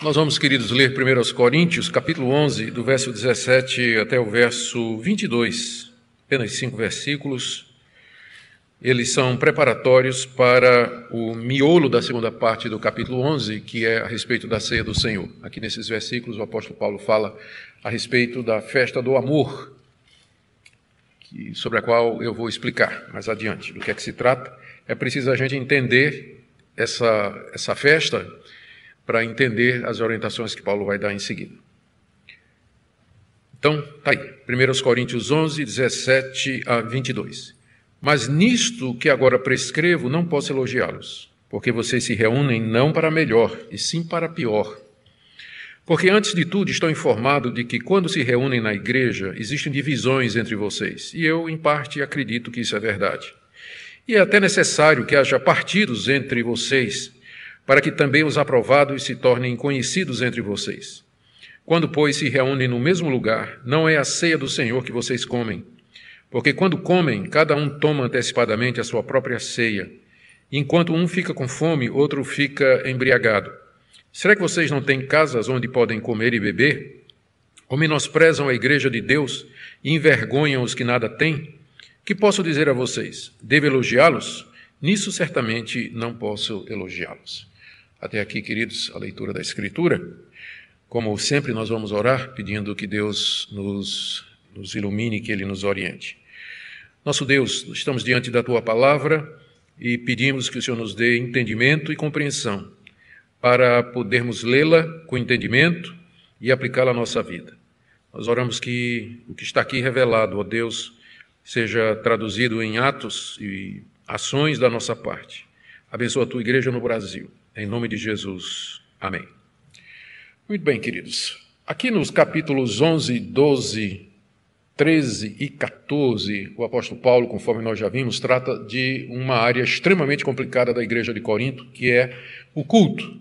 Nós vamos, queridos, ler 1 Coríntios, capítulo 11, do verso 17 até o verso 22, apenas 5 versículos. Eles são preparatórios para o miolo da segunda parte do capítulo 11, que é a respeito da ceia do Senhor. Aqui nesses versículos o apóstolo Paulo fala a respeito da festa do amor, sobre a qual eu vou explicar mais adiante do que é que se trata. É preciso a gente entender essa festa para entender as orientações que Paulo vai dar em seguida. Então, está aí, 1 Coríntios 11, 17 a 22. Mas nisto que agora prescrevo, não posso elogiá-los, porque vocês se reúnem não para melhor, e sim para pior. Porque, antes de tudo, estou informado de que, quando se reúnem na igreja, existem divisões entre vocês, e eu, em parte, acredito que isso é verdade. E é até necessário que haja partidos entre vocês, para que também os aprovados se tornem conhecidos entre vocês. Quando, pois, se reúnem no mesmo lugar, não é a ceia do Senhor que vocês comem, porque quando comem, cada um toma antecipadamente a sua própria ceia, e enquanto um fica com fome, outro fica embriagado. Será que vocês não têm casas onde podem comer e beber? Ou menosprezam a igreja de Deus e envergonham os que nada têm? Que posso dizer a vocês? Devo elogiá-los? Nisso certamente não posso elogiá-los. Até aqui, queridos, a leitura da Escritura. Como sempre, nós vamos orar pedindo que Deus nos ilumine, que Ele nos oriente. Nosso Deus, estamos diante da Tua Palavra e pedimos que o Senhor nos dê entendimento e compreensão para podermos lê-la com entendimento e aplicá-la à nossa vida. Nós oramos que o que está aqui revelado, ó Deus, seja traduzido em atos e ações da nossa parte. Abençoa a Tua igreja no Brasil. Em nome de Jesus. Amém. Muito bem, queridos. Aqui nos capítulos 11, 12, 13 e 14, o apóstolo Paulo, conforme nós já vimos, trata de uma área extremamente complicada da igreja de Corinto, que é o culto.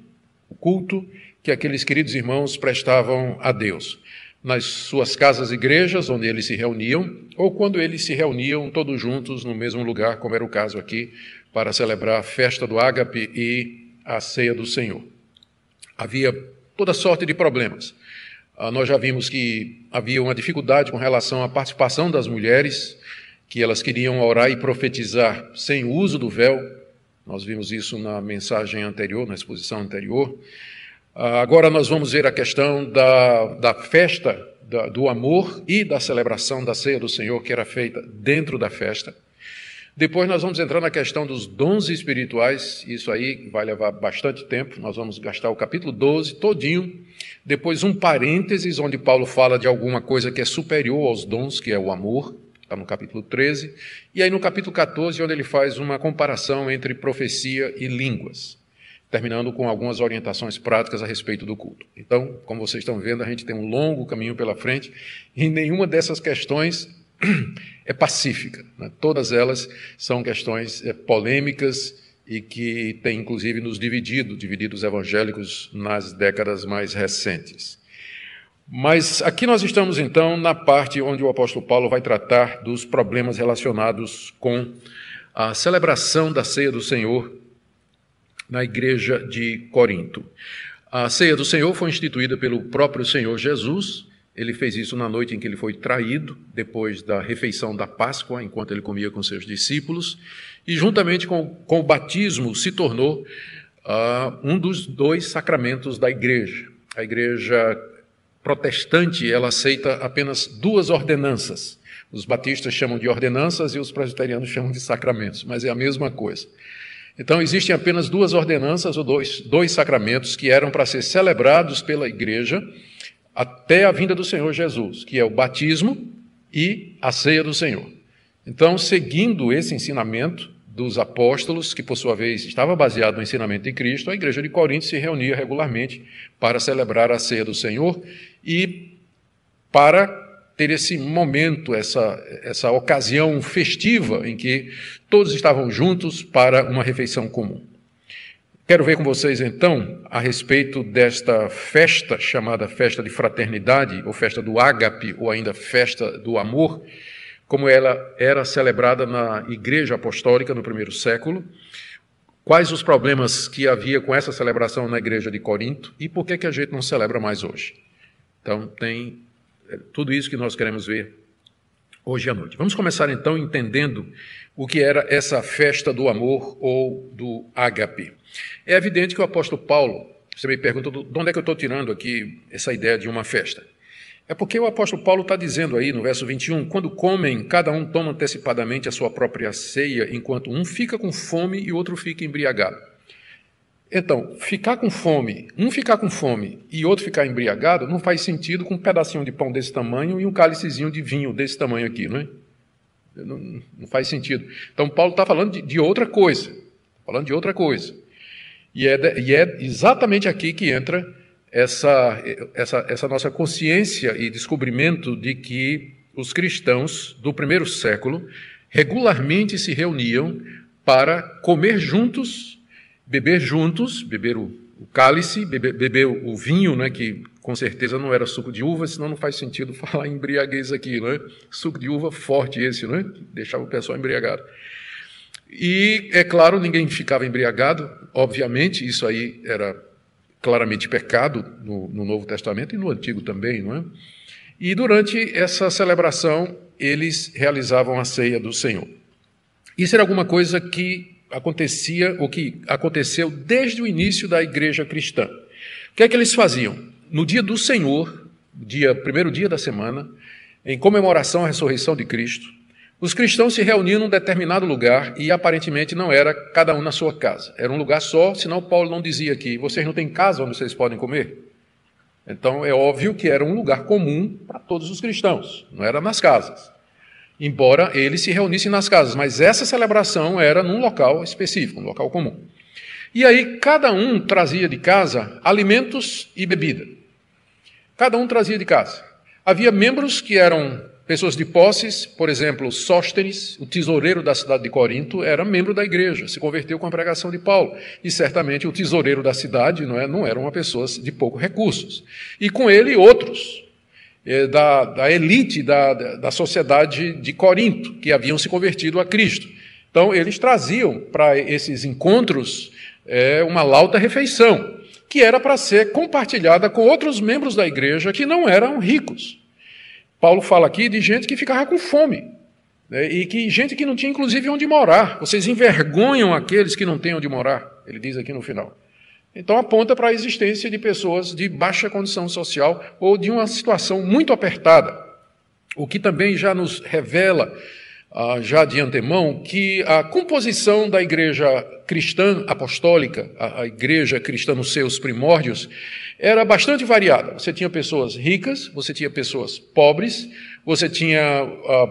O culto que aqueles queridos irmãos prestavam a Deus. Nas suas casas-igrejas, onde eles se reuniam, ou quando eles se reuniam todos juntos no mesmo lugar, como era o caso aqui, para celebrar a festa do Ágape e a ceia do Senhor. Havia toda sorte de problemas. Nós já vimos que havia uma dificuldade com relação à participação das mulheres, que elas queriam orar e profetizar sem o uso do véu. Nós vimos isso na mensagem anterior, na exposição anterior. Agora nós vamos ver a questão da festa do amor e da celebração da ceia do Senhor, que era feita dentro da festa. Depois nós vamos entrar na questão dos dons espirituais, isso aí vai levar bastante tempo, nós vamos gastar o capítulo 12 todinho, depois um parênteses onde Paulo fala de alguma coisa que é superior aos dons, que é o amor, está no capítulo 13, e aí no capítulo 14, onde ele faz uma comparação entre profecia e línguas, terminando com algumas orientações práticas a respeito do culto. Então, como vocês estão vendo, a gente tem um longo caminho pela frente, e nenhuma dessas questões é pacífica, né? Todas elas são questões polêmicas e que têm, inclusive, nos dividido os evangélicos nas décadas mais recentes. Mas aqui nós estamos, então, na parte onde o apóstolo Paulo vai tratar dos problemas relacionados com a celebração da ceia do Senhor na igreja de Corinto. A ceia do Senhor foi instituída pelo próprio Senhor Jesus. Ele fez isso na noite em que ele foi traído, depois da refeição da Páscoa, enquanto ele comia com seus discípulos, e juntamente com o batismo se tornou um dos 2 sacramentos da igreja. A igreja protestante, ela aceita apenas 2 ordenanças. Os batistas chamam de ordenanças e os presbiterianos chamam de sacramentos, mas é a mesma coisa. Então, existem apenas 2 ordenanças ou dois sacramentos que eram para ser celebrados pela igreja até a vinda do Senhor Jesus, que é o batismo e a ceia do Senhor. Então, seguindo esse ensinamento dos apóstolos, que por sua vez estava baseado no ensinamento de Cristo, a igreja de Corinto se reunia regularmente para celebrar a ceia do Senhor e para ter esse momento, essa ocasião festiva em que todos estavam juntos para uma refeição comum. Quero ver com vocês, então, a respeito desta festa, chamada festa de fraternidade, ou festa do ágape, ou ainda festa do amor, como ela era celebrada na Igreja Apostólica no primeiro século, quais os problemas que havia com essa celebração na igreja de Corinto e por que a gente não celebra mais hoje. Então, tem tudo isso que nós queremos ver hoje à noite. Vamos começar, então, entendendo o que era essa festa do amor ou do ágape. É evidente que o apóstolo Paulo, você me pergunta de onde é que eu estou tirando aqui essa ideia de uma festa. É porque o apóstolo Paulo está dizendo aí no verso 21, quando comem, cada um toma antecipadamente a sua própria ceia, enquanto um fica com fome e o outro fica embriagado. Então, ficar com fome, um ficar com fome e outro ficar embriagado, não faz sentido com um pedacinho de pão desse tamanho e um cálicezinho de vinho desse tamanho aqui, não é? Não faz sentido. Então, Paulo está falando de outra coisa, E é exatamente aqui que entra essa nossa consciência e descobrimento de que os cristãos do primeiro século regularmente se reuniam para comer juntos, beber o cálice, beber o vinho, né, que com certeza não era suco de uva, senão não faz sentido falar em embriaguez aqui, não é? Suco de uva forte esse, não é? Deixava o pessoal embriagado. E, é claro, ninguém ficava embriagado, obviamente, isso aí era claramente pecado no Novo Testamento e no Antigo também, não é? E durante essa celebração, eles realizavam a ceia do Senhor. Isso era alguma coisa que acontecia, ou que aconteceu desde o início da igreja cristã. O que é que eles faziam? No dia do Senhor, primeiro dia da semana, em comemoração à ressurreição de Cristo, os cristãos se reuniam num determinado lugar e aparentemente não era cada um na sua casa. Era um lugar só, senão Paulo não dizia aqui, vocês não têm casa onde vocês podem comer? Então é óbvio que era um lugar comum para todos os cristãos, não era nas casas. Embora eles se reunissem nas casas, mas essa celebração era num local específico, um local comum. E aí cada um trazia de casa alimentos e bebida. Cada um trazia de casa. Havia membros que eram pessoas de posses, por exemplo, Sóstenes, o tesoureiro da cidade de Corinto, era membro da igreja, se converteu com a pregação de Paulo. E certamente o tesoureiro da cidade não era uma pessoa de poucos recursos. E com ele outros, da elite da sociedade de Corinto, que haviam se convertido a Cristo. Então, eles traziam para esses encontros uma lauta refeição, que era para ser compartilhada com outros membros da igreja que não eram ricos. Paulo fala aqui de gente que ficava com fome, né, e gente que não tinha, inclusive, onde morar. Vocês envergonham aqueles que não têm onde morar, ele diz aqui no final. Então, aponta para a existência de pessoas de baixa condição social ou de uma situação muito apertada, o que também já nos revela, já de antemão, que a composição da igreja cristã apostólica, a igreja cristã nos seus primórdios, era bastante variada. Você tinha pessoas ricas, você tinha pessoas pobres, você tinha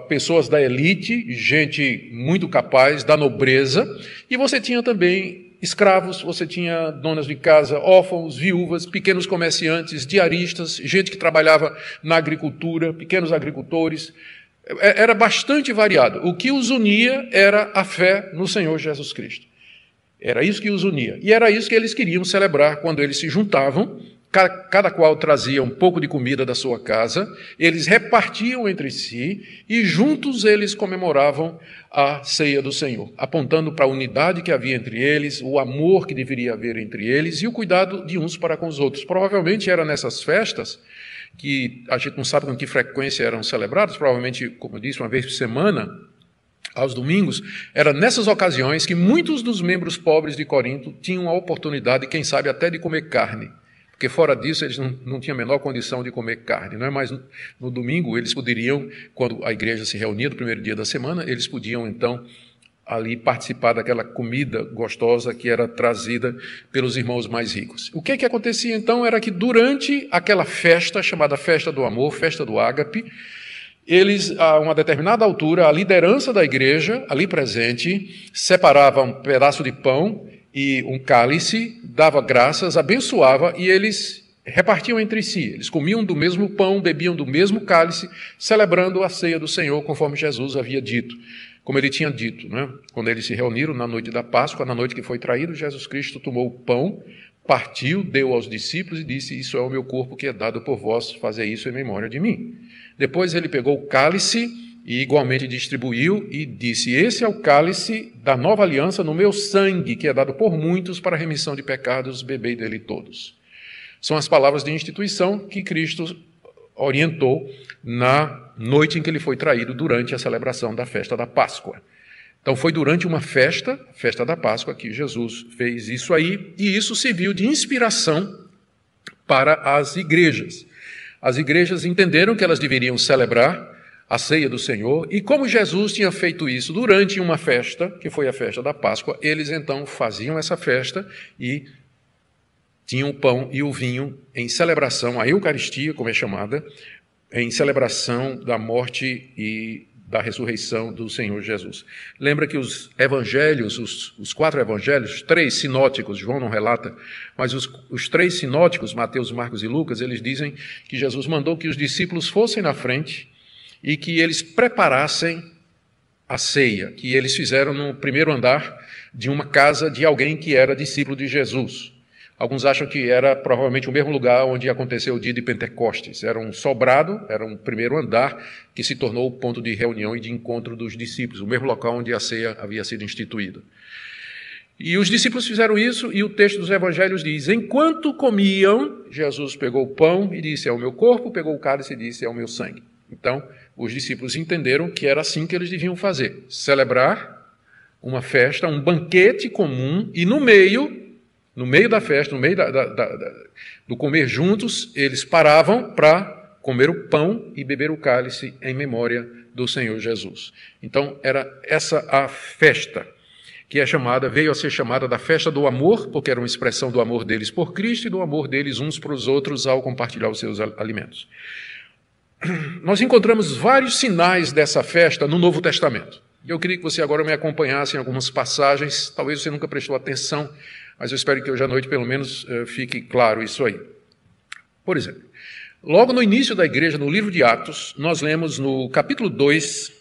pessoas da elite, gente muito capaz, da nobreza, e você tinha também escravos, você tinha donas de casa, órfãos, viúvas, pequenos comerciantes, diaristas, gente que trabalhava na agricultura, pequenos agricultores. Era bastante variado. O que os unia era a fé no Senhor Jesus Cristo. Era isso que os unia. E era isso que eles queriam celebrar quando eles se juntavam. Cada qual trazia um pouco de comida da sua casa, eles repartiam entre si e juntos eles comemoravam a ceia do Senhor, apontando para a unidade que havia entre eles, o amor que deveria haver entre eles e o cuidado de uns para com os outros. Provavelmente era nessas festas, que a gente não sabe com que frequência eram celebradas, provavelmente, como eu disse, uma vez por semana, aos domingos, era nessas ocasiões que muitos dos membros pobres de Corinto tinham a oportunidade, quem sabe até de comer carne. Porque fora disso eles não tinham a menor condição de comer carne, não é? Mas no domingo eles poderiam, quando a igreja se reunia no primeiro dia da semana, eles podiam então ali participar daquela comida gostosa que era trazida pelos irmãos mais ricos. O que acontecia então era que durante aquela festa, chamada Festa do Amor, Festa do Ágape, eles, a uma determinada altura, a liderança da igreja, ali presente, separava um pedaço de pão e um cálice, dava graças, abençoava e eles repartiam entre si. Eles comiam do mesmo pão, bebiam do mesmo cálice, celebrando a ceia do Senhor, conforme Jesus havia dito, como ele tinha dito, né? Quando eles se reuniram na noite da Páscoa, na noite que foi traído, Jesus Cristo tomou o pão, partiu, deu aos discípulos e disse: isso é o meu corpo que é dado por vós, fazei isso em memória de mim. Depois ele pegou o cálice E igualmente distribuiu e disse: esse é o cálice da nova aliança no meu sangue, que é dado por muitos para a remissão de pecados, bebei dele todos. São as palavras de instituição que Cristo orientou na noite em que ele foi traído durante a celebração da festa da Páscoa. Então foi durante uma festa da Páscoa, que Jesus fez isso aí, e isso serviu de inspiração para as igrejas. As igrejas entenderam que elas deveriam celebrar a ceia do Senhor, e como Jesus tinha feito isso durante uma festa, que foi a festa da Páscoa, eles então faziam essa festa e tinham o pão e o vinho em celebração, a Eucaristia, como é chamada, em celebração da morte e da ressurreição do Senhor Jesus. Lembra que os evangelhos, os 4 evangelhos, 3 sinóticos, João não relata, mas os 3 sinóticos, Mateus, Marcos e Lucas, eles dizem que Jesus mandou que os discípulos fossem na frente e que eles preparassem a ceia, que eles fizeram no primeiro andar de uma casa de alguém que era discípulo de Jesus. Alguns acham que era provavelmente o mesmo lugar onde aconteceu o dia de Pentecostes. Era um sobrado, era um primeiro andar que se tornou o ponto de reunião e de encontro dos discípulos, o mesmo local onde a ceia havia sido instituída. E os discípulos fizeram isso, e o texto dos evangelhos diz: enquanto comiam, Jesus pegou o pão e disse: é o meu corpo, pegou o cálice e disse: é o meu sangue. Então, os discípulos entenderam que era assim que eles deviam fazer: celebrar uma festa, um banquete comum, e no meio da festa, no meio do comer juntos, eles paravam para comer o pão e beber o cálice em memória do Senhor Jesus. Então, era essa a festa, que veio a ser chamada da festa do amor, porque era uma expressão do amor deles por Cristo e do amor deles uns para os outros ao compartilhar os seus alimentos. Nós encontramos vários sinais dessa festa no Novo Testamento. Eu queria que você agora me acompanhasse em algumas passagens, talvez você nunca prestou atenção, mas eu espero que hoje à noite, pelo menos, fique claro isso aí. Por exemplo, logo no início da igreja, no livro de Atos, nós lemos no capítulo 2,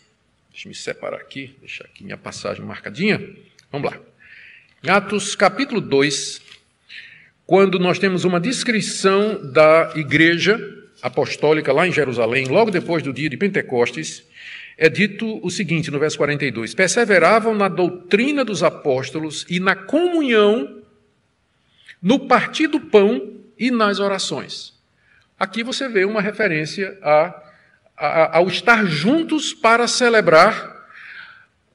deixa eu me separar aqui, deixar aqui minha passagem marcadinha, vamos lá. Em Atos, capítulo 2, quando nós temos uma descrição da igreja apostólica lá em Jerusalém, logo depois do dia de Pentecostes, é dito o seguinte, no verso 42, perseveravam na doutrina dos apóstolos e na comunhão, no partir do pão e nas orações. Aqui você vê uma referência ao estar juntos para celebrar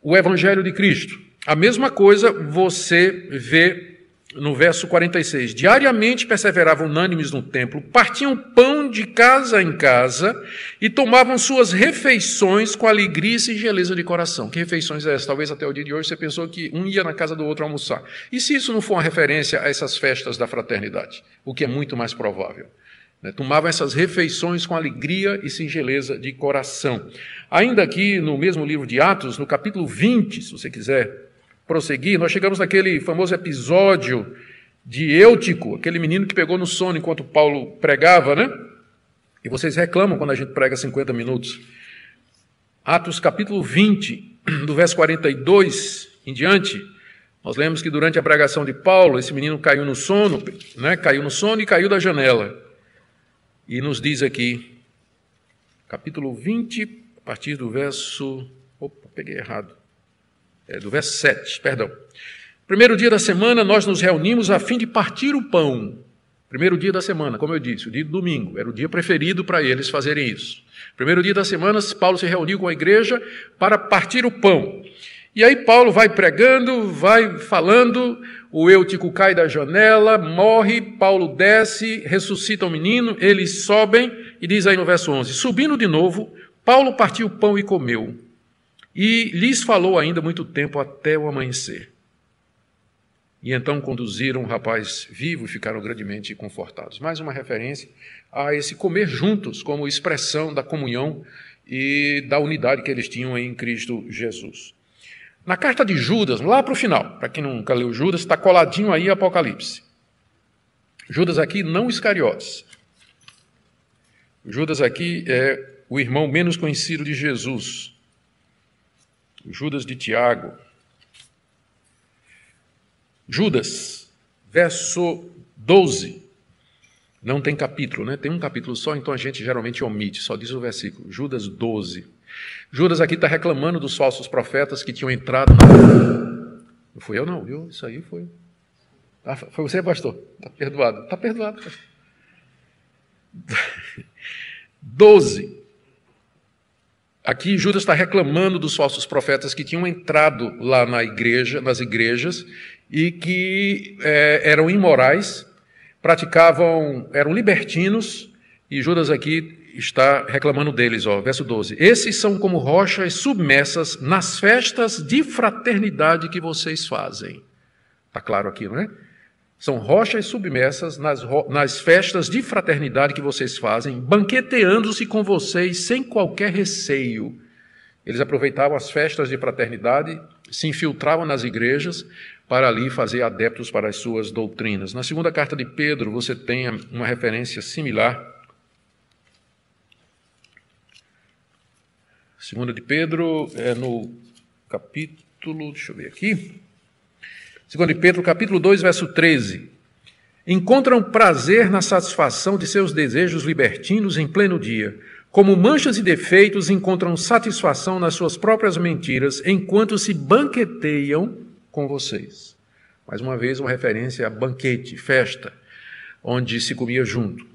o Evangelho de Cristo. A mesma coisa você vê no verso 46. Diariamente perseveravam unânimes no templo, partiam pão de casa em casa e tomavam suas refeições com alegria e singeleza de coração. Que refeições é essa? Talvez até o dia de hoje você pensou que um ia na casa do outro almoçar. E se isso não for uma referência a essas festas da fraternidade? O que é muito mais provável. Tomavam essas refeições com alegria e singeleza de coração. Ainda aqui no mesmo livro de Atos, no capítulo 20, se você quiser prosseguir, nós chegamos naquele famoso episódio de Eutico, aquele menino que pegou no sono enquanto Paulo pregava, né? E vocês reclamam quando a gente prega 50 minutos. Atos capítulo 20, do verso 42 em diante, nós lemos que durante a pregação de Paulo, esse menino caiu no sono, né? Caiu no sono e caiu da janela. E nos diz aqui, capítulo 20, a partir do verso... Opa, peguei errado. Do verso 7, perdão. Primeiro dia da semana, nós nos reunimos a fim de partir o pão. Primeiro dia da semana, como eu disse, o dia do domingo, era o dia preferido para eles fazerem isso. Primeiro dia da semana, Paulo se reuniu com a igreja para partir o pão. E aí Paulo vai pregando, vai falando, o Eutico cai da janela, morre, Paulo desce, ressuscita o menino, eles sobem, e diz aí no verso 11, subindo de novo, Paulo partiu o pão e comeu. E lhes falou ainda muito tempo até o amanhecer. E então conduziram o rapaz vivo e ficaram grandemente confortados. Mais uma referência a esse comer juntos como expressão da comunhão e da unidade que eles tinham em Cristo Jesus. Na carta de Judas, lá para o final, para quem nunca leu Judas, está coladinho aí Apocalipse. Judas aqui não Iscariotes. Judas aqui é o irmão menos conhecido de Jesus. Judas de Tiago. Judas, verso 12. Não tem capítulo, né? Tem um capítulo só, então a gente geralmente omite, só diz o versículo. Judas 12. Judas aqui está reclamando dos falsos profetas que tinham entrado na... Não fui eu não, viu? Isso aí foi... Ah, foi você, pastor? Está perdoado. Está perdoado. 12. Aqui Judas está reclamando dos falsos profetas que tinham entrado lá na igreja, nas igrejas, e que eram imorais, eram libertinos, e Judas aqui está reclamando deles, verso 12. Esses são como rochas submersas nas festas de fraternidade que vocês fazem. Está claro aqui, não é? São rochas submersas nas festas de fraternidade que vocês fazem, banqueteando-se com vocês sem qualquer receio. Eles aproveitavam as festas de fraternidade, se infiltravam nas igrejas para ali fazer adeptos para as suas doutrinas. Na segunda carta de Pedro, você tem uma referência similar. Segunda de Pedro, no capítulo, deixa eu ver aqui. Segundo de Pedro, capítulo 2, verso 13. Encontram prazer na satisfação de seus desejos libertinos em pleno dia. Como manchas e defeitos, encontram satisfação nas suas próprias mentiras, enquanto se banqueteiam com vocês. Mais uma vez, uma referência a banquete, festa, onde se comia junto.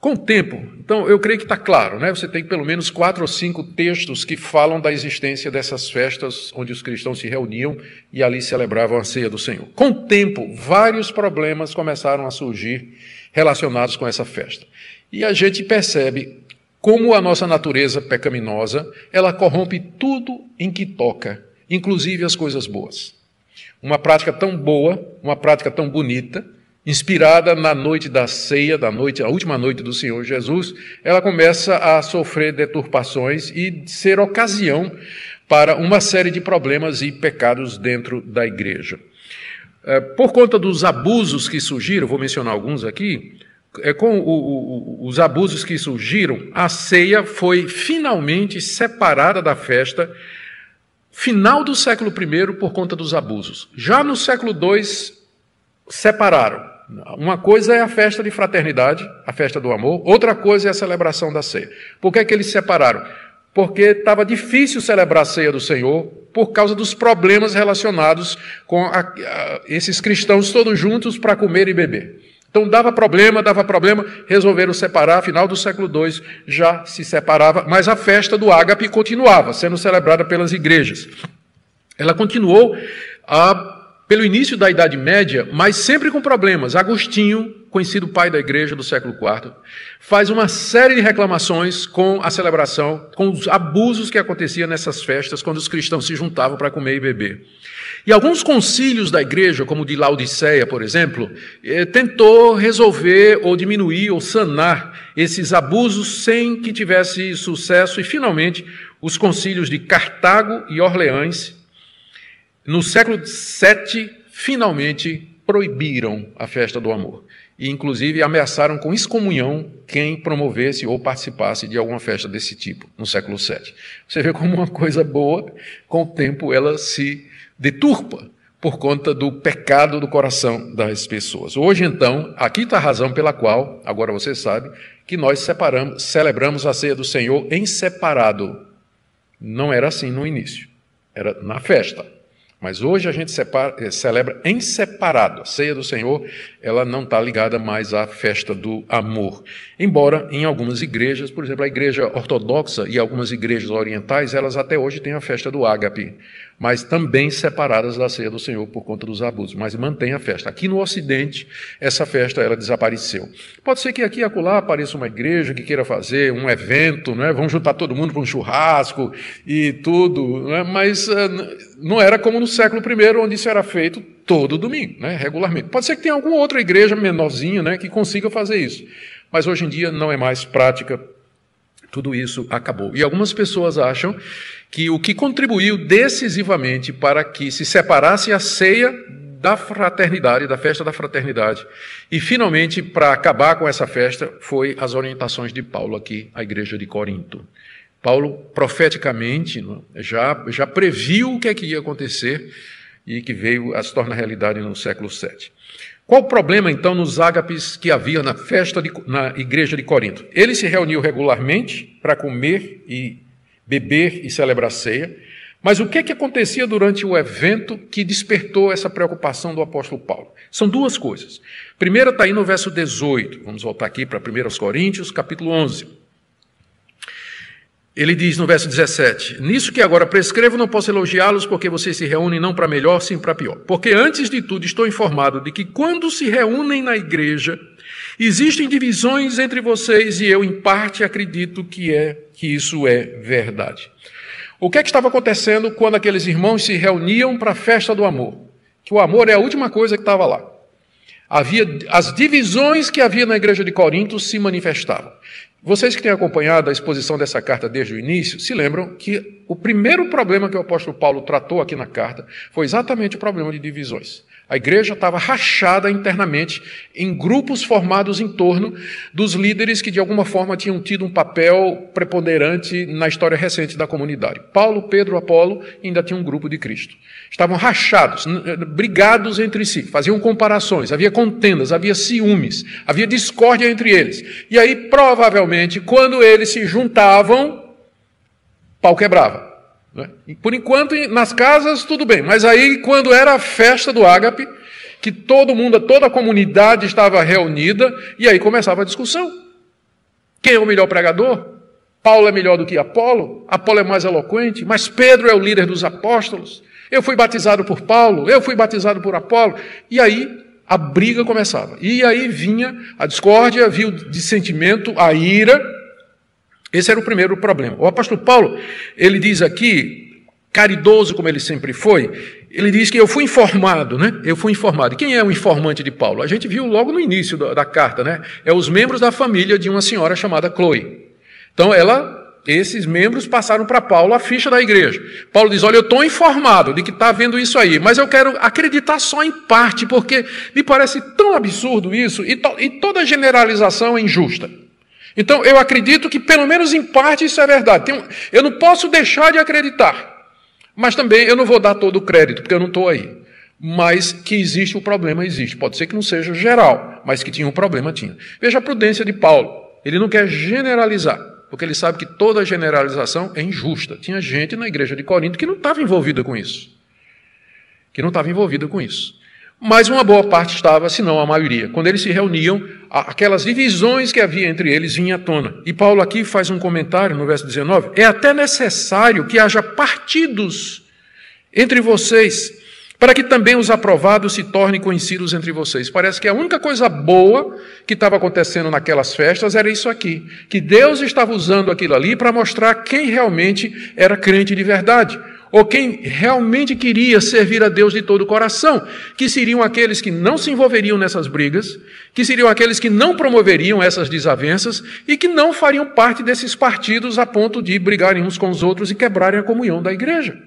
Com o tempo, então, eu creio que está claro, né? Você tem pelo menos 4 ou 5 textos que falam da existência dessas festas onde os cristãos se reuniam e ali celebravam a ceia do Senhor. Com o tempo, vários problemas começaram a surgir relacionados com essa festa. E a gente percebe como a nossa natureza pecaminosa, ela corrompe tudo em que toca, inclusive as coisas boas. Uma prática tão boa, uma prática tão bonita, inspirada na noite da ceia, a última noite do Senhor Jesus, ela começa a sofrer deturpações e ser ocasião para uma série de problemas e pecados dentro da igreja. Por conta dos abusos que surgiram, vou mencionar alguns aqui, com os abusos que surgiram, a ceia foi finalmente separada da festa, final do século I, por conta dos abusos. Já no século II, separaram. Uma coisa é a festa de fraternidade, a festa do amor, outra coisa é a celebração da ceia. Por que é que eles separaram? Porque estava difícil celebrar a ceia do Senhor por causa dos problemas relacionados com esses cristãos todos juntos para comer e beber. Então dava problema, resolveram separar, final do século II já se separava, mas a festa do ágape continuava sendo celebrada pelas igrejas. Ela continuou pelo início da Idade Média, mas sempre com problemas. Agostinho, conhecido pai da igreja do século IV, faz uma série de reclamações com a celebração, com os abusos que aconteciam nessas festas, quando os cristãos se juntavam para comer e beber. E alguns concílios da igreja, como o de Laodiceia, por exemplo, tentou resolver ou diminuir ou sanar esses abusos sem que tivesse sucesso, e finalmente os concílios de Cartago e Orleans, no século VII, finalmente proibiram a festa do amor. E, inclusive, ameaçaram com excomunhão quem promovesse ou participasse de alguma festa desse tipo, no século VII. Você vê como uma coisa boa, com o tempo, ela se deturpa por conta do pecado do coração das pessoas. Hoje, então, aqui está a razão pela qual, agora você sabe, que nós celebramos a ceia do Senhor em separado. Não era assim no início, era na festa. Mas hoje a gente celebra em separado. A ceia do Senhor, ela não está ligada mais à festa do amor. Embora em algumas igrejas, por exemplo, a igreja ortodoxa e algumas igrejas orientais, elas até hoje têm a festa do ágape, mas também separadas da ceia do Senhor por conta dos abusos, mas mantém a festa. Aqui no Ocidente, essa festa ela desapareceu. Pode ser que aqui e acolá apareça uma igreja que queira fazer um evento, não é? Vamos juntar todo mundo para um churrasco e tudo, não é? Mas não era como no século I, onde isso era feito todo domingo, né? Regularmente. Pode ser que tenha alguma outra igreja menorzinha, né, que consiga fazer isso, mas hoje em dia não é mais prática. Tudo isso acabou. E algumas pessoas acham que o que contribuiu decisivamente para que se separasse a ceia da fraternidade, da festa da fraternidade, e finalmente para acabar com essa festa, foi as orientações de Paulo aqui, à igreja de Corinto. Paulo, profeticamente, já previu o que é que ia acontecer e que veio a se tornar realidade no século VII. Qual o problema, então, nos ágapes que havia na festa na igreja de Corinto? Eles se reuniam regularmente para comer e beber e celebrar ceia, mas o que é que acontecia durante o evento que despertou essa preocupação do apóstolo Paulo? São duas coisas. Primeira está aí no verso 18, vamos voltar aqui para 1 Coríntios, capítulo 11. Ele diz no verso 17, nisso que agora prescrevo não posso elogiá-los porque vocês se reúnem não para melhor, sim para pior. Porque antes de tudo estou informado de que quando se reúnem na igreja, existem divisões entre vocês e eu em parte acredito que isso é verdade. O que é que estava acontecendo quando aqueles irmãos se reuniam para a festa do amor? Que o amor é a última coisa que estava lá. As divisões que havia na igreja de Corinto se manifestavam. Vocês que têm acompanhado a exposição dessa carta desde o início, se lembram que o primeiro problema que o apóstolo Paulo tratou aqui na carta foi exatamente o problema de divisões. A igreja estava rachada internamente em grupos formados em torno dos líderes que de alguma forma tinham tido um papel preponderante na história recente da comunidade. Paulo, Pedro, Apolo ainda tinha um grupo de Cristo. Estavam rachados, brigados entre si, faziam comparações, havia contendas, havia ciúmes, havia discórdia entre eles. E aí, provavelmente, quando eles se juntavam, pau quebrava. Por enquanto, nas casas, tudo bem. Mas aí, quando era a festa do ágape, que todo mundo, toda a comunidade estava reunida, e aí começava a discussão. Quem é o melhor pregador? Paulo é melhor do que Apolo? Apolo é mais eloquente, mas Pedro é o líder dos apóstolos. Eu fui batizado por Paulo, eu fui batizado por Apolo. E aí, a briga começava. E aí vinha a discórdia, vinha o dissentimento, a ira. Esse era o primeiro problema. O apóstolo Paulo, ele diz aqui, caridoso como ele sempre foi, ele diz que eu fui informado, né? Eu fui informado. E quem é o informante de Paulo? A gente viu logo no início da carta, né? É os membros da família de uma senhora chamada Chloe. Então, esses membros passaram para Paulo a ficha da igreja. Paulo diz, olha, eu estou informado de que está havendo isso aí, mas eu quero acreditar só em parte, porque me parece tão absurdo isso, e toda generalização é injusta. Então, eu acredito que, pelo menos em parte, isso é verdade. Eu não posso deixar de acreditar, mas também eu não vou dar todo o crédito, porque eu não estou aí. Mas que existe o problema, existe. Pode ser que não seja geral, mas que tinha um problema, tinha. Veja a prudência de Paulo. Ele não quer generalizar, porque ele sabe que toda generalização é injusta. Tinha gente na igreja de Corinto que não estava envolvida com isso. Mas uma boa parte estava, se não a maioria. Quando eles se reuniam, aquelas divisões que havia entre eles vinham à tona. E Paulo aqui faz um comentário no verso 19. É até necessário que haja partidos entre vocês, para que também os aprovados se tornem conhecidos entre vocês. Parece que a única coisa boa que estava acontecendo naquelas festas era isso aqui. Que Deus estava usando aquilo ali para mostrar quem realmente era crente de verdade. Ou quem realmente queria servir a Deus de todo o coração, que seriam aqueles que não se envolveriam nessas brigas, que seriam aqueles que não promoveriam essas desavenças e que não fariam parte desses partidos a ponto de brigarem uns com os outros e quebrarem a comunhão da igreja.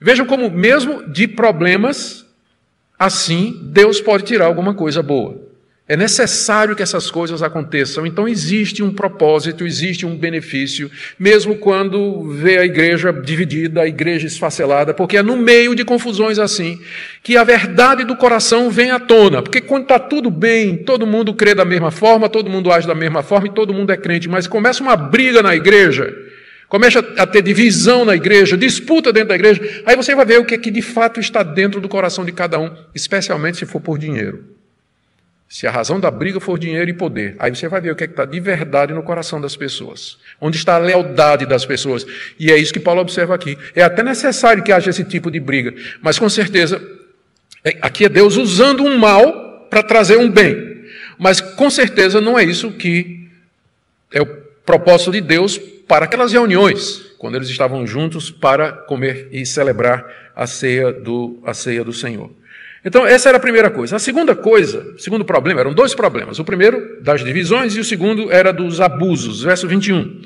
Vejam como mesmo de problemas, assim, Deus pode tirar alguma coisa boa. É necessário que essas coisas aconteçam, então existe um propósito, existe um benefício, mesmo quando vê a igreja dividida, a igreja esfacelada, porque é no meio de confusões assim que a verdade do coração vem à tona, porque quando está tudo bem, todo mundo crê da mesma forma, todo mundo age da mesma forma e todo mundo é crente, mas começa uma briga na igreja, começa a ter divisão na igreja, disputa dentro da igreja, aí você vai ver o que de fato está dentro do coração de cada um, especialmente se for por dinheiro. Se a razão da briga for dinheiro e poder, aí você vai ver o que está de verdade no coração das pessoas. Onde está a lealdade das pessoas. E é isso que Paulo observa aqui. É até necessário que haja esse tipo de briga. Mas com certeza, aqui é Deus usando um mal para trazer um bem. Mas com certeza não é isso que é o propósito de Deus para aquelas reuniões, quando eles estavam juntos para comer e celebrar a ceia do Senhor. Então, essa era a primeira coisa. A segunda coisa, o segundo problema, eram dois problemas. O primeiro, das divisões, e o segundo era dos abusos. Verso 21.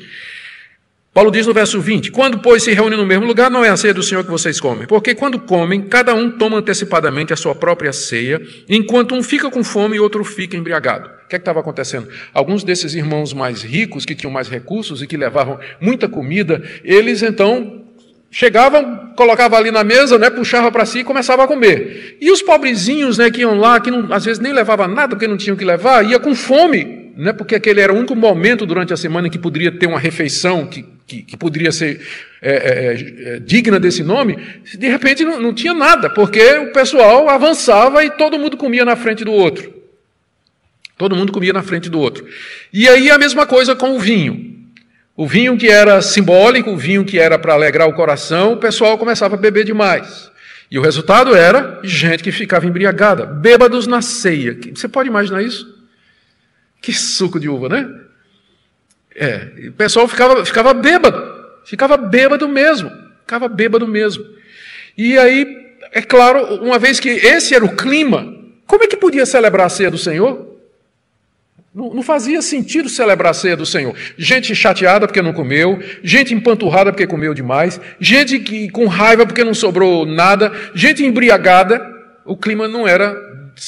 Paulo diz no verso 20, quando, pois, se reúnem no mesmo lugar, não é a ceia do Senhor que vocês comem. Porque quando comem, cada um toma antecipadamente a sua própria ceia, enquanto um fica com fome e outro fica embriagado. O que estava acontecendo? Alguns desses irmãos mais ricos, que tinham mais recursos e que levavam muita comida, eles, então, chegavam, colocavam ali na mesa, né, puxava para si e começava a comer. E os pobrezinhos, né, que iam lá, que às vezes nem levavam nada porque não tinham que levar, ia com fome, né, porque aquele era o único momento durante a semana em que poderia ter uma refeição que poderia ser digna desse nome. De repente não tinha nada, porque o pessoal avançava e todo mundo comia na frente do outro. Todo mundo comia na frente do outro. E aí a mesma coisa com o vinho. O vinho que era simbólico, o vinho que era para alegrar o coração, o pessoal começava a beber demais. E o resultado era gente que ficava embriagada, bêbados na ceia. Você pode imaginar isso? Que suco de uva, né? O pessoal ficava bêbado mesmo. E aí, é claro, uma vez que esse era o clima, como é que podia celebrar a ceia do Senhor? Não fazia sentido celebrar a ceia do Senhor. Gente chateada porque não comeu, gente empanturrada porque comeu demais, gente com raiva porque não sobrou nada, gente embriagada. O clima não era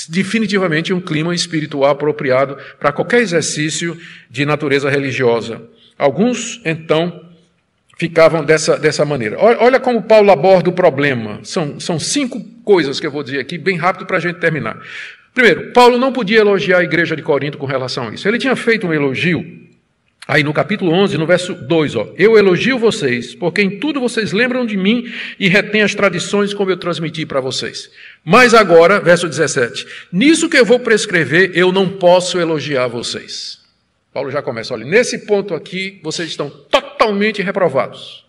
definitivamente um clima espiritual apropriado para qualquer exercício de natureza religiosa. Alguns, então, ficavam dessa maneira. Olha como Paulo aborda o problema. São 5 coisas que eu vou dizer aqui, bem rápido para a gente terminar. Primeiro, Paulo não podia elogiar a igreja de Corinto com relação a isso. Ele tinha feito um elogio, aí no capítulo 11, no verso 2, eu elogio vocês, porque em tudo vocês lembram de mim e retêm as tradições como eu transmiti para vocês. Mas agora, verso 17, nisso que eu vou prescrever, eu não posso elogiar vocês. Paulo já começa, olha, nesse ponto aqui, vocês estão totalmente reprovados.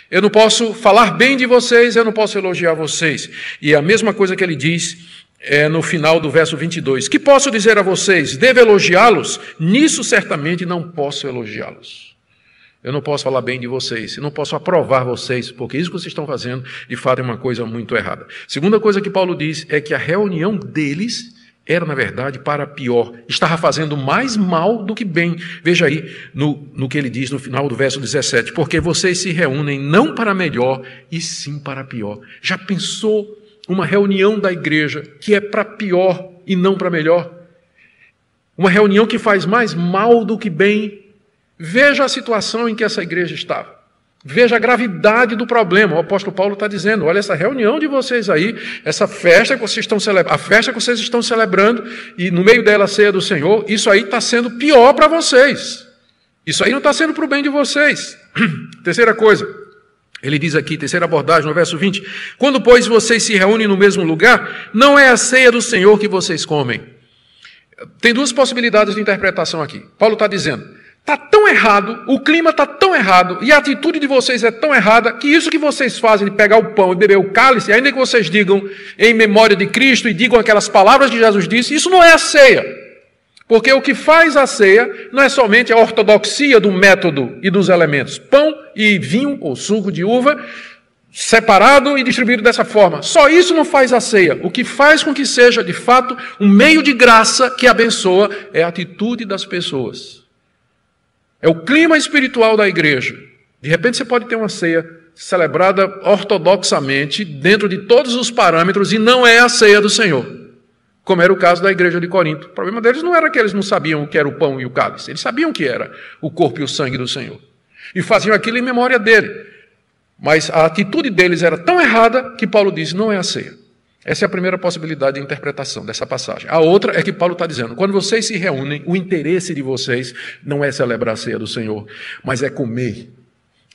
Eu não posso falar bem de vocês, eu não posso elogiar vocês. E a mesma coisa que ele diz no final do verso 22. Que posso dizer a vocês? Devo elogiá-los? Nisso certamente não posso elogiá-los. Eu não posso falar bem de vocês, eu não posso aprovar vocês, porque isso que vocês estão fazendo, de fato, é uma coisa muito errada. Segunda coisa que Paulo diz é que a reunião deles era, na verdade, para pior. Estava fazendo mais mal do que bem. Veja aí no que ele diz no final do verso 17. Porque vocês se reúnem não para melhor, e sim para pior. Já pensou uma reunião da igreja que é para pior e não para melhor? Uma reunião que faz mais mal do que bem. Veja a situação em que essa igreja estava. Veja a gravidade do problema. O apóstolo Paulo está dizendo, olha, essa reunião de vocês aí, essa festa que vocês estão celebrando, a festa que vocês estão celebrando, e no meio dela a ceia do Senhor, isso aí está sendo pior para vocês. Isso aí não está sendo para o bem de vocês. Terceira coisa, ele diz aqui, terceira abordagem, no verso 20, quando, pois, vocês se reúnem no mesmo lugar, não é a ceia do Senhor que vocês comem. Tem 2 possibilidades de interpretação aqui. Paulo está dizendo, está tão errado, o clima está tão errado, e a atitude de vocês é tão errada, que isso que vocês fazem de pegar o pão e beber o cálice, ainda que vocês digam em memória de Cristo e digam aquelas palavras que Jesus disse, isso não é a ceia. Porque o que faz a ceia não é somente a ortodoxia do método e dos elementos. Pão e vinho, ou suco de uva, separado e distribuído dessa forma. Só isso não faz a ceia. O que faz com que seja, de fato, um meio de graça que abençoa é a atitude das pessoas. É o clima espiritual da igreja. De repente você pode ter uma ceia celebrada ortodoxamente, dentro de todos os parâmetros, e não é a ceia do Senhor. Como era o caso da igreja de Corinto. O problema deles não era que eles não sabiam o que era o pão e o cálice. Eles sabiam o que era o corpo e o sangue do Senhor. E faziam aquilo em memória dele. Mas a atitude deles era tão errada que Paulo diz, não é a ceia. Essa é a primeira possibilidade de interpretação dessa passagem. A outra é que Paulo está dizendo, quando vocês se reúnem, o interesse de vocês não é celebrar a ceia do Senhor, mas é comer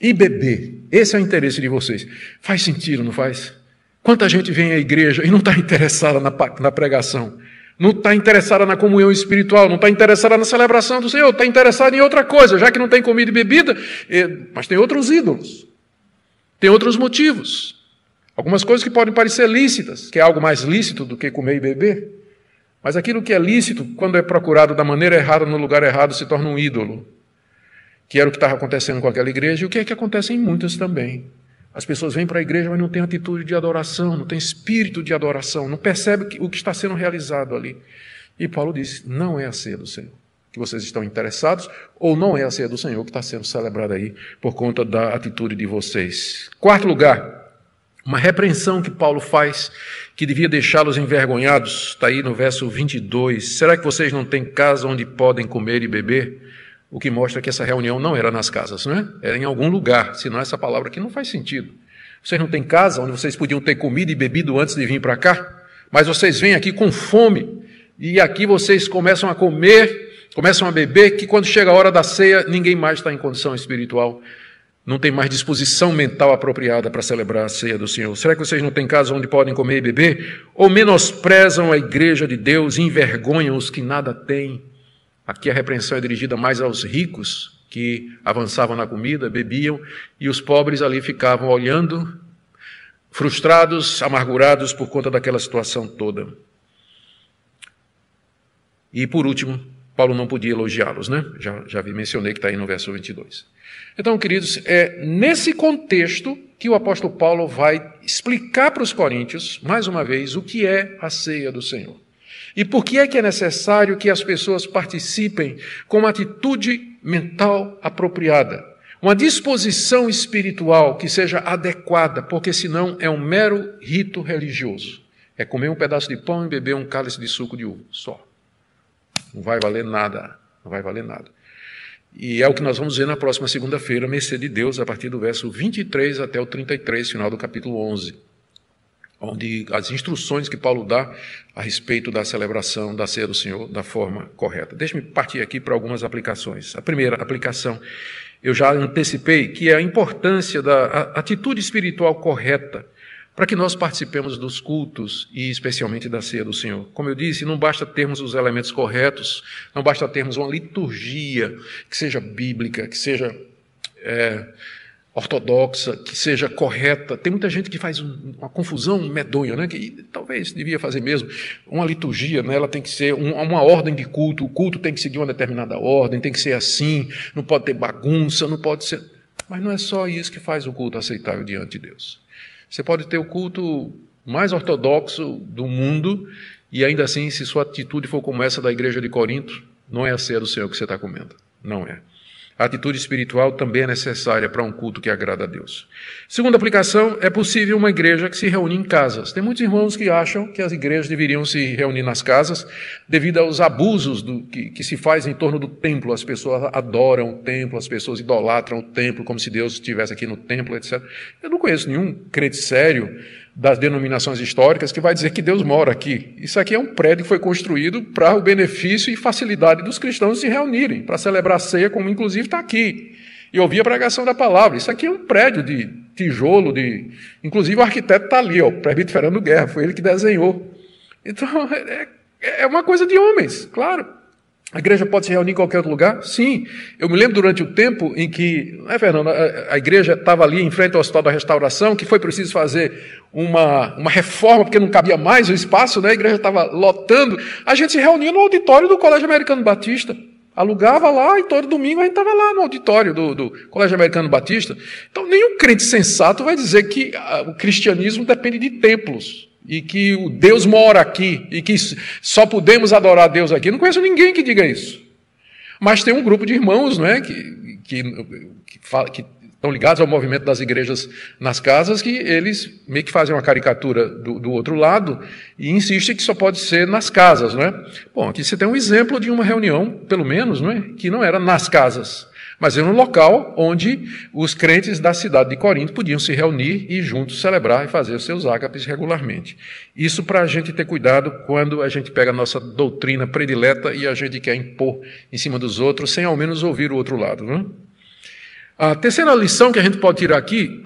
e beber. Esse é o interesse de vocês. Faz sentido, não faz? Quanta gente vem à igreja e não está interessada na pregação, não está interessada na comunhão espiritual, não está interessada na celebração do Senhor, está interessada em outra coisa, já que não tem comida e bebida, mas tem outros ídolos, tem outros motivos. Algumas coisas que podem parecer lícitas, que é algo mais lícito do que comer e beber, mas aquilo que é lícito, quando é procurado da maneira errada, no lugar errado, se torna um ídolo, que era o que estava acontecendo com aquela igreja, e o que é que acontece em muitas também. As pessoas vêm para a igreja, mas não têm atitude de adoração, não têm espírito de adoração, não percebem o que está sendo realizado ali. E Paulo diz, não é a ceia do Senhor que vocês estão interessados, ou não é a ceia do Senhor que está sendo celebrada aí por conta da atitude de vocês. Quarto lugar, uma repreensão que Paulo faz, que devia deixá-los envergonhados, está aí no verso 22. Será que vocês não têm casa onde podem comer e beber? O que mostra que essa reunião não era nas casas, não é? Era em algum lugar, senão essa palavra aqui não faz sentido. Vocês não têm casa onde vocês podiam ter comido e bebido antes de vir para cá? Mas vocês vêm aqui com fome, e aqui vocês começam a comer, começam a beber, que quando chega a hora da ceia, ninguém mais está em condição espiritual, não tem mais disposição mental apropriada para celebrar a ceia do Senhor. Será que vocês não têm casa onde podem comer e beber? Ou menosprezam a igreja de Deus e envergonham os que nada têm? Aqui a repreensão é dirigida mais aos ricos, que avançavam na comida, bebiam, e os pobres ali ficavam olhando, frustrados, amargurados por conta daquela situação toda. E por último, Paulo não podia elogiá-los, né? Já mencionei que está aí no verso 22. Então, queridos, é nesse contexto que o apóstolo Paulo vai explicar para os coríntios, mais uma vez, o que é a ceia do Senhor. E por que é necessário que as pessoas participem com uma atitude mental apropriada, uma disposição espiritual que seja adequada, porque senão é um mero rito religioso. É comer um pedaço de pão e beber um cálice de suco de uva, só. Não vai valer nada, não vai valer nada. E é o que nós vamos ver na próxima segunda-feira, mercê de Deus, a partir do verso 23 até o 33, final do capítulo 11, onde as instruções que Paulo dá a respeito da celebração da ceia do Senhor da forma correta. Deixe-me partir aqui para algumas aplicações. A primeira aplicação, eu já antecipei, que é a importância da atitude espiritual correta para que nós participemos dos cultos e especialmente da ceia do Senhor. Como eu disse, não basta termos os elementos corretos, não basta termos uma liturgia que seja bíblica, que seja ortodoxa, que seja correta. Tem muita gente que faz uma confusão medonha, né? Que talvez devia fazer mesmo. Uma liturgia, né? Ela tem que ser uma ordem de culto, o culto tem que seguir uma determinada ordem, tem que ser assim, não pode ter bagunça, não pode ser... Mas não é só isso que faz o culto aceitável diante de Deus. Você pode ter o culto mais ortodoxo do mundo e ainda assim, se sua atitude for como essa da igreja de Corinto, não é a ceia do Senhor que você está comendo. Não é. A atitude espiritual também é necessária para um culto que agrada a Deus. Segunda aplicação, é possível uma igreja que se reúne em casas. Tem muitos irmãos que acham que as igrejas deveriam se reunir nas casas devido aos abusos que se faz em torno do templo. As pessoas adoram o templo, as pessoas idolatram o templo como se Deus estivesse aqui no templo, etc. Eu não conheço nenhum crente sério das denominações históricas que vai dizer que Deus mora aqui. Isso aqui é um prédio que foi construído para o benefício e facilidade dos cristãos se reunirem, para celebrar a ceia, como inclusive está aqui, e ouvir a pregação da palavra. Isso aqui é um prédio de tijolo, inclusive o arquiteto está ali, o presbítero Fernando Guerra, foi ele que desenhou. Então, é uma coisa de homens, claro. A igreja pode se reunir em qualquer outro lugar? Sim. Eu me lembro durante o tempo em que, Fernando, a igreja estava ali em frente ao Hospital da Restauração, que foi preciso fazer uma reforma, porque não cabia mais o espaço, né? A igreja estava lotando. A gente se reunia no auditório do Colégio Americano Batista. Alugava lá e todo domingo a gente estava lá no auditório do Colégio Americano Batista. Então, nenhum crente sensato vai dizer que o cristianismo depende de templos. E que o Deus mora aqui, e que só podemos adorar a Deus aqui. Não conheço ninguém que diga isso. Mas tem um grupo de irmãos, não é, que estão ligados ao movimento das igrejas nas casas, que eles meio que fazem uma caricatura do outro lado e insistem que só pode ser nas casas, não é? Bom, aqui você tem um exemplo de uma reunião, pelo menos, não é, que não era nas casas, mas era um local onde os crentes da cidade de Corinto podiam se reunir e juntos celebrar e fazer os seus ágapes regularmente. Isso para a gente ter cuidado quando a gente pega a nossa doutrina predileta e a gente quer impor em cima dos outros, sem ao menos ouvir o outro lado. Não é? A terceira lição que a gente pode tirar aqui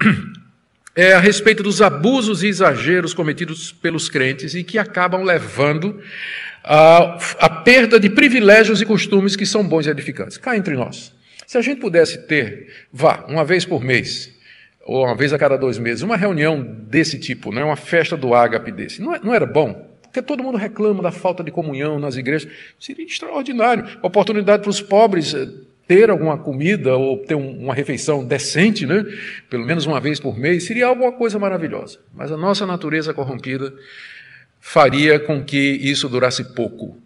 é a respeito dos abusos e exageros cometidos pelos crentes e que acabam levando a perda de privilégios e costumes que são bons e edificantes. Cá entre nós. Se a gente pudesse ter, uma vez por mês, ou uma vez a cada 2 meses, uma reunião desse tipo, né, uma festa do ágape desse, não era bom? Porque todo mundo reclama da falta de comunhão nas igrejas. Seria extraordinário. Oportunidade para os pobres ter alguma comida ou ter uma refeição decente, né, pelo menos uma vez por mês, seria alguma coisa maravilhosa. Mas a nossa natureza corrompida faria com que isso durasse pouco.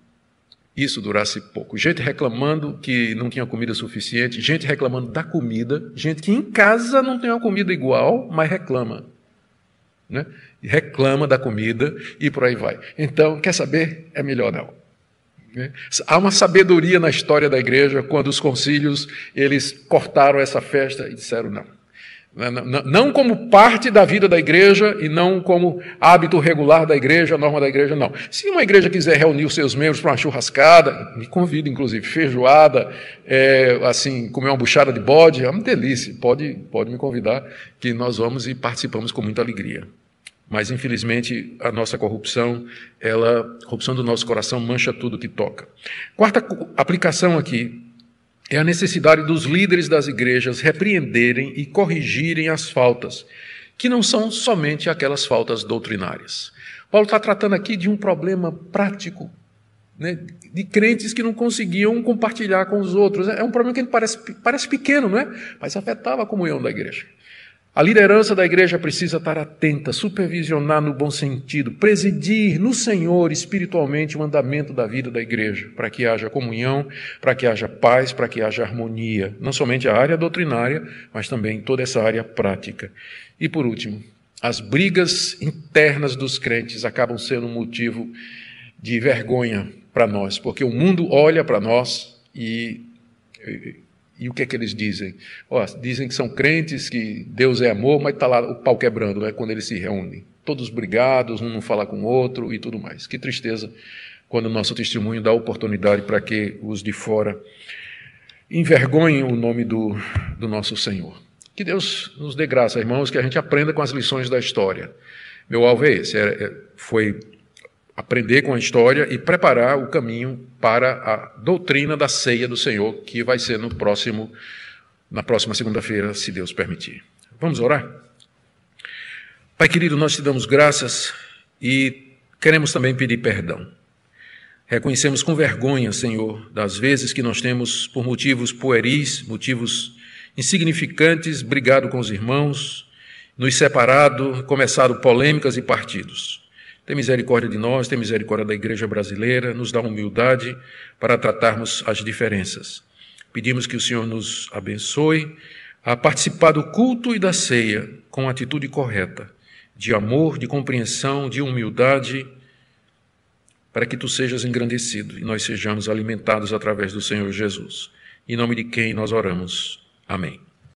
Gente reclamando que não tinha comida suficiente, gente reclamando da comida, gente que em casa não tem uma comida igual, mas reclama. Né? Reclama da comida e por aí vai. Então, quer saber? É melhor não. Há uma sabedoria na história da igreja quando os concílios eles cortaram essa festa e disseram não. Não como parte da vida da igreja e não como hábito regular da igreja, norma da igreja, não. Se uma igreja quiser reunir os seus membros para uma churrascada, me convida, inclusive, feijoada, comer uma buchada de bode, é uma delícia, pode me convidar, que nós vamos e participamos com muita alegria. Mas, infelizmente, a nossa corrupção do nosso coração mancha tudo que toca. Quarta aplicação aqui é a necessidade dos líderes das igrejas repreenderem e corrigirem as faltas, que não são somente aquelas faltas doutrinárias. Paulo está tratando aqui de um problema prático, né, de crentes que não conseguiam compartilhar com os outros. É um problema que parece pequeno, não é? Mas afetava a comunhão da igreja. A liderança da igreja precisa estar atenta, supervisionar no bom sentido, presidir no Senhor espiritualmente o andamento da vida da igreja, para que haja comunhão, para que haja paz, para que haja harmonia, não somente a área doutrinária, mas também toda essa área prática. E por último, as brigas internas dos crentes acabam sendo um motivo de vergonha para nós, porque o mundo olha para nós e o que é que eles dizem? Dizem que são crentes, que Deus é amor, mas está lá o pau quebrando, né, quando eles se reúnem. Todos brigados, um não fala com o outro e tudo mais. Que tristeza quando o nosso testemunho dá oportunidade para que os de fora envergonhem o nome do nosso Senhor. Que Deus nos dê graça, irmãos, que a gente aprenda com as lições da história. Meu alvo é esse, foi aprender com a história e preparar o caminho para a doutrina da ceia do Senhor, que vai ser na próxima segunda-feira, se Deus permitir. Vamos orar? Pai querido, nós te damos graças e queremos também pedir perdão. Reconhecemos com vergonha, Senhor, das vezes que nós temos, por motivos pueris, motivos insignificantes, brigado com os irmãos, nos separado, começado polêmicas e partidos. Tem misericórdia de nós, tem misericórdia da igreja brasileira, nos dá humildade para tratarmos as diferenças. Pedimos que o Senhor nos abençoe a participar do culto e da ceia com atitude correta, de amor, de compreensão, de humildade, para que tu sejas engrandecido e nós sejamos alimentados através do Senhor Jesus. Em nome de quem nós oramos. Amém.